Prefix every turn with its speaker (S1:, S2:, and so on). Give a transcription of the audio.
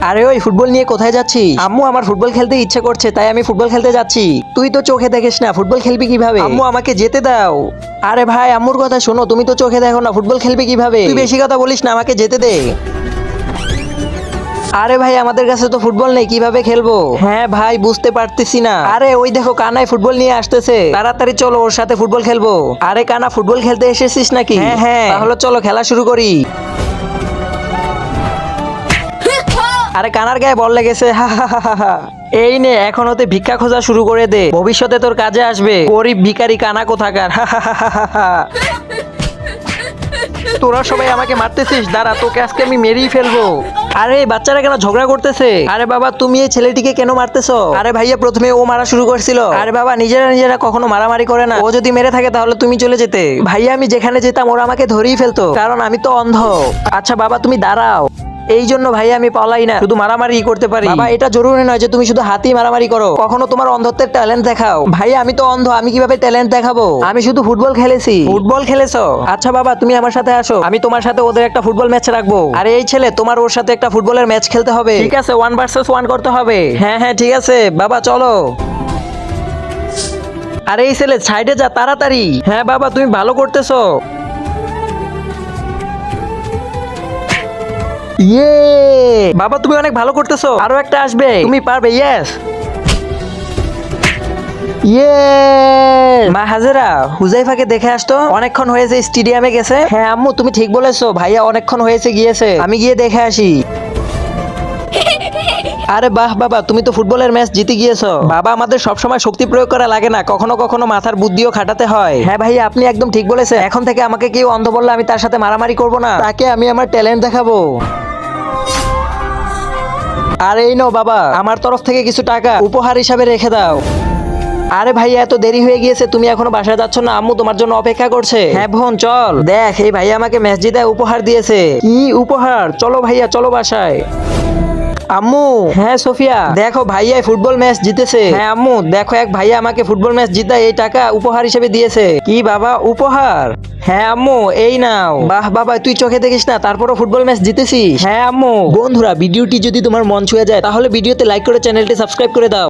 S1: আরে ওই ফুটবল নিয়ে কোথায় যাচ্ছি? আম্মু আমার ফুটবল খেলতে ইচ্ছে করছে, তাই আমি ফুটবল খেলতে যাচ্ছি। তুই তো চোখে দেখিস না, ফুটবল খেলবি কিভাবে? আম্মু আমাকে যেতে দাও। আরে ভাই আম্মুর কথা শোনো, তুমি তো চোখে দেখো না, ফুটবল খেলবি কিভাবে? তুই বেশি কথা বলিস না, আমাকে যেতে দে। আরে ভাই আমাদের কাছে তো ফুটবল নেই, কিভাবে খেলবো? হ্যাঁ ভাই বুঝতে পারতেছি না। আরে ওই দেখো কানাই ফুটবল নিয়ে আসতেছে, তাড়াতাড়ি চলো ওর সাথে ফুটবল খেলবো। আরে কানা ফুটবল খেলতে এসেছিস নাকি? হ্যাঁ হ্যাঁ, তাহলে চলো খেলা শুরু করি। আরে কানার গায়ে বল লেগেছে, হা হা হা হা হা। এই নে এখন হতে ভিক্ষা খোঁজা শুরু করে দে, ভবিষ্যতে তোর কাজে আসবে। গরিব ভিখারি কানা কোথাকার, হা হা হা হা হা। তোরা সবাই আমাকে মারতেছিস, দাঁড়া তোকে আজকে আমি মেরেই ফেলবো। আরে বাচ্চারা কেন ঝগড়া করতেছে? আরে বাবা তুমি এই ছেলেটিকে কেন মারতেছো? আরে ভাইয়া প্রথমে ও মারা শুরু করছিল। আরে বাবা নিজেরা নিজেরা কখনো মারামারি করে না, ও যদি মেরে থাকে তাহলে তুমি চলে যেতে। ভাইয়া আমি যেখানে যেতাম ওরা আমাকে ধরেই ফেলতো, কারণ আমি তো অন্ধ। আচ্ছা বাবা তুমি দাঁড়াও। এই জন্য ভাই আমি পালাই না, শুধু মারামারি করতে পারি। বাবা এটা জরুরি নয় যে তুমি শুধু হাতেই মারামারি করো, কখনো তোমার অন্ধত্বের ট্যালেন্ট দেখাও। ভাই আমি তো অন্ধ, আমি কিভাবে ট্যালেন্ট দেখাবো? আমি শুধু ফুটবল খেলেছি। ফুটবল খেলেছো? আচ্ছা বাবা তুমি আমার সাথে আসো, আমি তোমার সাথে ওদের একটা ফুটবল ম্যাচ রাখবো। আরে এই ছেলে তোমার ওর সাথে একটা ফুটবলের ম্যাচ খেলতে হবে। ঠিক আছে 1 ভার্সেস 1 করতে হবে। হ্যাঁ হ্যাঁ ঠিক আছে বাবা চলো। আরে এই ছেলে সাইডে যা তাড়াতাড়ি। হ্যাঁ বাবা তুমি ভালো করতেছো। ইয়ে বাবা তুমি অনেক ভালো করতেছো, আরো একটা আসবে, তুমি পারবে। ইয়েস ইয়ে মা হাজেরা হুজাইফাকে দেখে আসতো, অনেকক্ষণ হয়েছে স্টেডিয়ামে গেছে। হ্যাঁ আম্মু তুমি ঠিক বলেছো, ভাইয়া অনেকক্ষণ হয়েছে গিয়েছে, আমি গিয়ে দেখে আসি। আরে বাহ বাবা তুমি তো ফুটবলের ম্যাচ জিতে গিয়েছো। বাবা আমাদের সবসময় শক্তি প্রয়োগ করা লাগে না, কখনো কখনো মাথার বুদ্ধিও খাটাতে হয়। হ্যাঁ ভাইয়া আপনি একদম ঠিক বলেছেন, এখন থেকে আমাকে কেউ অন্ধ বললে আমি তার সাথে মারামারি করব না, তাকে আমি আমার ট্যালেন্ট দেখাবো। আর এই নাও বাবা আমার তরফ থেকে কিছু টাকা উপহার হিসাবে রেখে দাও। আরে ভাইয়া এত দেরি হয়ে গিয়েছে, তুমি এখনো বাসায় যাচ্ছ না? আম্মু তোমার জন্য অপেক্ষা করছে। হ্যাঁ বোন চল, দেখ এই ভাইয়া আমাকে ম্যাচ জিতায় উপহার দিয়েছে। কি উপহার? চলো ভাইয়া চলো বাসায়। আম্মু হ্যাঁ সোফিয়া দেখো ভাইয়া ফুটবল ম্যাচ জিতেছে। হ্যাঁ আম্মু দেখো এক ভাইয়া আমাকে ফুটবল ম্যাচ জিতায় এই টাকা উপহার হিসেবে দিয়েছে। কি বাবা উপহার? হ্যাঁ আম্মু এই নাও। বাহ বাবা তুই চোখে দেখিস না তারপরও ফুটবল ম্যাচ জিতেছিস। হ্যাঁ আম্মু। বন্ধুরা ভিডিওটি যদি তোমার মন ছুঁয়ে যায় তাহলে ভিডিওতে লাইক করে চ্যানেলটি সাবস্ক্রাইব করে দাও।